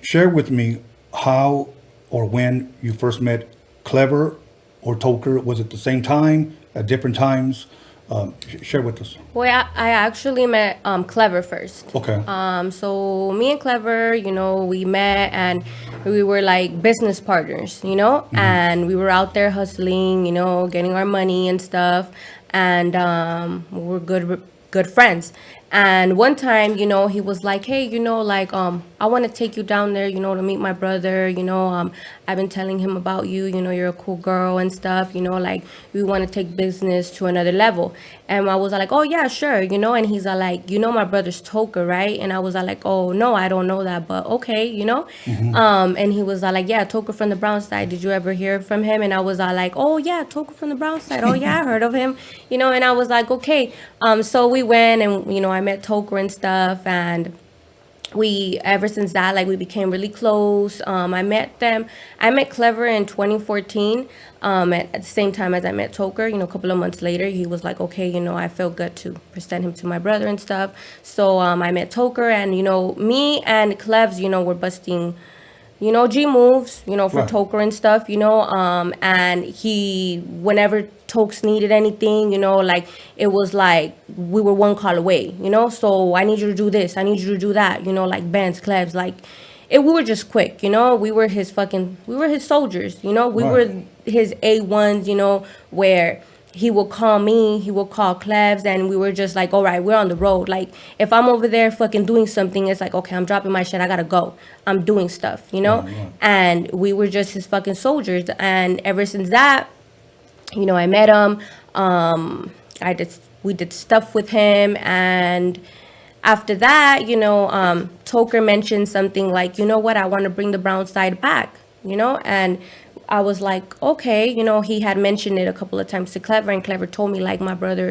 Share with me how or when you first met Klever or Toker. Was it the same time, at different times? Share with us. Well, I actually met Klever first. Okay. So me and Klever, we met and we were like business partners, and we were out there hustling, getting our money and stuff, and we were good friends. And one time, he was like, "Hey, like, I want to take you down there, to meet my brother. I've been telling him about you. You're a cool girl and stuff. Like, we want to take business to another level." And I was like, "Oh yeah, sure." And he's like, "My brother's Toker, right?" And I was like, "Oh no, I don't know that, but okay." And he was like, "Yeah, Toker from the Brownside. Did you ever hear from him?" And I was like, "Oh yeah, Toker from the Brownside. Oh yeah, I heard of him." And I was like, "Okay." So we went and I met Toker and stuff, and we ever since that, like, we became really close. I met Klever in 2014, at the same time as I met Toker. A couple of months later, he was like, "Okay, I felt good to present him to my brother and stuff." So I met Toker, and me and Klevs, were busting G moves, for Right. Toker and stuff, and whenever Tokes needed anything, like, it was like we were one call away, so I need you to do this, I need you to do that, like Benz, Klebs, like, we were just quick, we were his soldiers, we Right. were his A1s, where he will call me, he will call Klebs, and we were just like, all right, we're on the road. Like, if I'm over there fucking doing something, it's like, okay, I'm dropping my shit, I gotta go. I'm doing stuff, Right. Right. And we were just his fucking soldiers. And ever since that, I met him. We did stuff with him, and after that, Toker mentioned something like, "You know what, I want to bring the brown side back," and I was like, okay, he had mentioned it a couple of times to Klever, and Klever told me, like, my brother,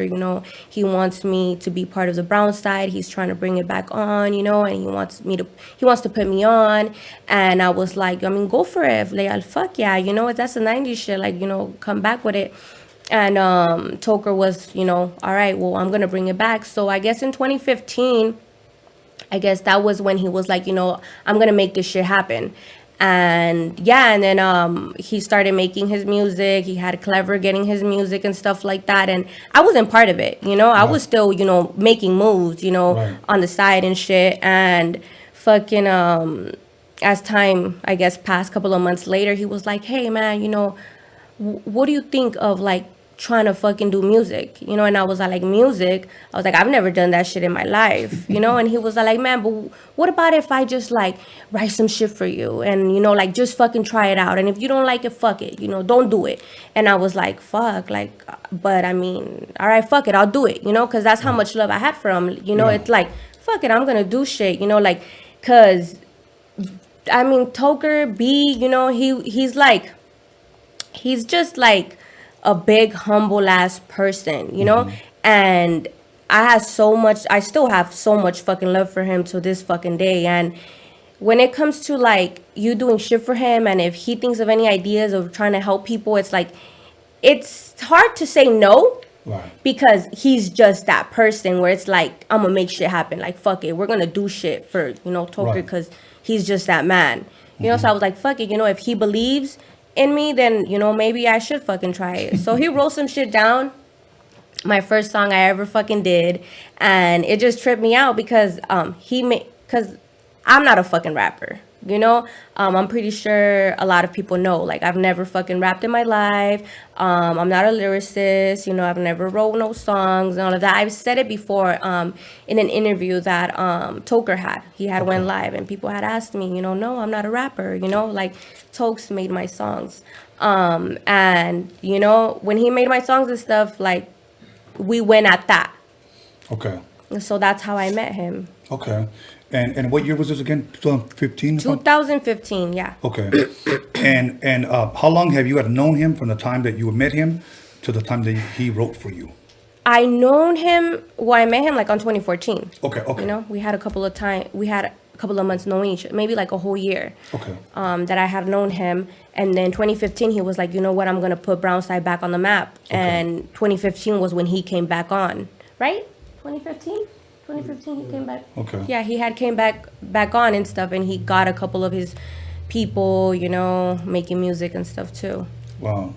he wants me to be part of the brown side. He's trying to bring it back on, and he wants to put me on. And I was like, I mean, go for it. Like, fuck yeah, that's the 90s shit. Like, come back with it. And Toker was, all right, well, I'm going to bring it back. So I guess in 2015, I guess that was when he was like, I'm going to make this shit happen. And yeah, and then he started making his music. He had Klever getting his music and stuff like that. And I wasn't part of it, I was still, making moves, Right. on the side and shit. And fucking as time, I guess, passed, couple of months later, he was like, "Hey man, what do you think of, like, trying to fucking do music?" And I was like, music? I was like, I've never done that shit in my life, and he was like, "Man, but what about if I just, like, write some shit for you and, like, just fucking try it out, and if you don't like it, fuck it, don't do it." And I was like, fuck, like, but I mean, all right, fuck it, I'll do it, because that's how much love I had for him. Yeah. It's like, fuck it, I'm gonna do shit, like, cause I mean, Toker B, he's like, he's just like a big humble ass person, and I still have so much fucking love for him to this fucking day. And when it comes to, like, you doing shit for him, and if he thinks of any ideas of trying to help people, it's like, it's hard to say no, Right. because he's just that person where it's like, I'm gonna make shit happen. Like, fuck it, we're gonna do shit for, Toker, Right. because he's just that man. So I was like, fuck it, if he believes in me, then, maybe I should fucking try it. So he wrote some shit down, my first song I ever fucking did, and it just tripped me out because because I'm not a fucking rapper. I'm pretty sure a lot of people know, like, I've never fucking rapped in my life. I'm not a lyricist. I've never wrote no songs and all of that. I've said it before in an interview that Toker had. He had went live, and people had asked me, no, I'm not a rapper. Like, Tokes made my songs. And when he made my songs and stuff, like, we went at that. Okay. So that's how I met him. Okay. And what year was this again? 2015? 2015, yeah. Okay. And how long have you had known him from the time that you met him to the time that he wrote for you? I met him like on 2014. Okay. Okay. We had a couple of months knowing each other, maybe like a whole year. Okay. That I have known him. And then 2015, he was like, "You know what, I'm going to put Brownside back on the map." Okay. And 2015 was when he came back on, right? 2015? 2015 he came back. Okay. Yeah, he had came back on and stuff, and he got a couple of his people, you know, making music and stuff too. Wow.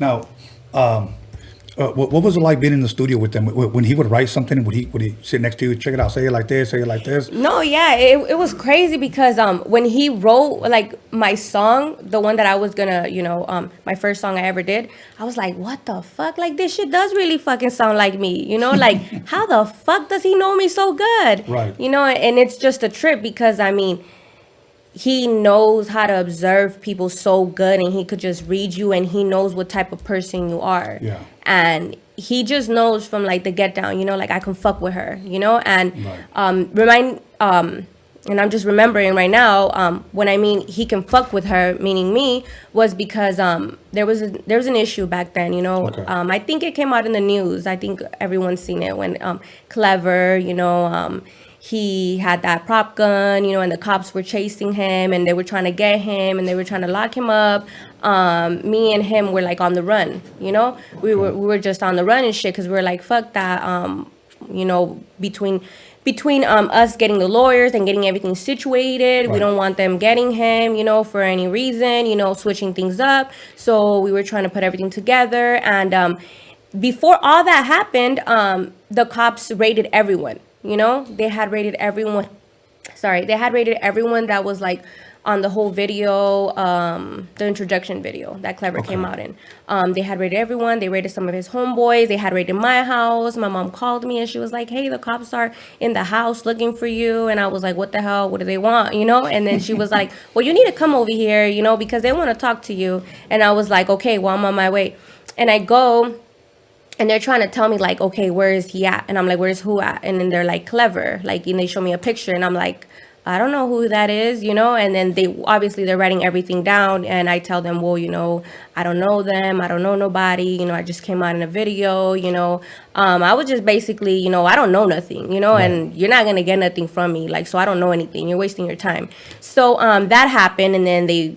Now, what was it like being in the studio with them? When he would write something, would he sit next to you, check it out, say it like this, say it like this? No, yeah, it was crazy because when he wrote like my song, the one that I was gonna, you know, my first song I ever did, I was like, what the fuck? Like this shit does really fucking sound like me, you know? Like how the fuck does he know me so good? Right. You know, and it's just a trip because I mean, he knows how to observe people so good, and he could just read you, and he knows what type of person you are. Yeah. And he just knows from like the get down, you know, like I can fuck with her, you know, and Right. and I'm just remembering right now, when I mean he can fuck with her, meaning me, was because there was an issue back then, you know. Okay. I think it came out in the news. I think everyone's seen it when Klever, you know, he had that prop gun, you know, and the cops were chasing him and they were trying to get him and they were trying to lock him up. Me and him were like on the run, you know. We were just on the run and shit because we were like, fuck that, you know, between us getting the lawyers and getting everything situated, Right. we don't want them getting him, you know, for any reason, you know, switching things up. So we were trying to put everything together. And before all that happened, the cops raided everyone, you know. They had raided everyone that was like on the whole video, the introduction video that Klever came out in. They had raided everyone. They raided some of his homeboys. They had raided my house. My mom called me and she was like, hey, the cops are in the house looking for you. And I was like, what the hell? What do they want? You know? And then she was like, well, you need to come over here, you know, because they want to talk to you. And I was like, okay, well, I'm on my way. And I go, and they're trying to tell me like, okay, where is he at? And I'm like, where's who at? And then they're like, Klever. Like, and they show me a picture and I'm like, I don't know who that is, you know. And then they're writing everything down, and I tell them, well, you know, I don't know them, I don't know nobody, you know, I just came out in a video, you know. I was just basically, you know, I don't know nothing, you know. Right. And you're not gonna get nothing from me, like, so I don't know anything, you're wasting your time. So that happened, and then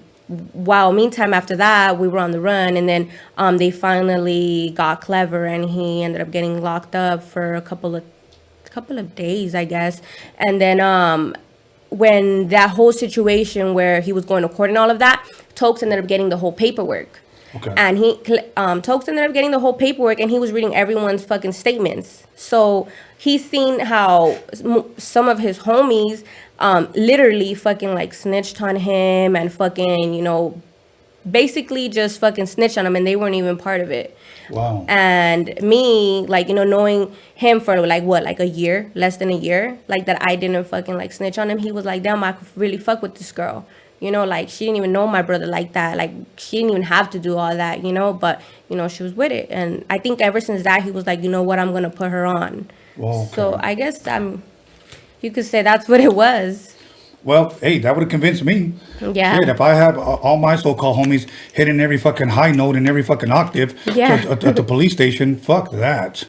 meantime after that we were on the run, and then they finally got Klever, and he ended up getting locked up for a couple of days, I guess. And then when that whole situation where he was going to court and all of that, Tokes ended up getting the whole paperwork. Okay. And Tokes ended up getting the whole paperwork, and he was reading everyone's fucking statements. So he's seen how some of his homies literally fucking like snitched on him and fucking, you know, basically just fucking snitched on him, and they weren't even part of it. Wow. And me, like, you know, knowing him for like what, like a year, less than a year, like that I didn't fucking like snitch on him. He was like, damn, I could really fuck with this girl. You know, like she didn't even know my brother like that. Like she didn't even have to do all that, you know, but, you know, she was with it. And I think ever since that, he was like, you know what, I'm going to put her on. Well, okay. So I guess you could say that's what it was. Well, hey, that would have convinced me. Yeah. Shit, if I have all my so-called homies hitting every fucking high note and every fucking octave Yeah. at the police station, fuck that.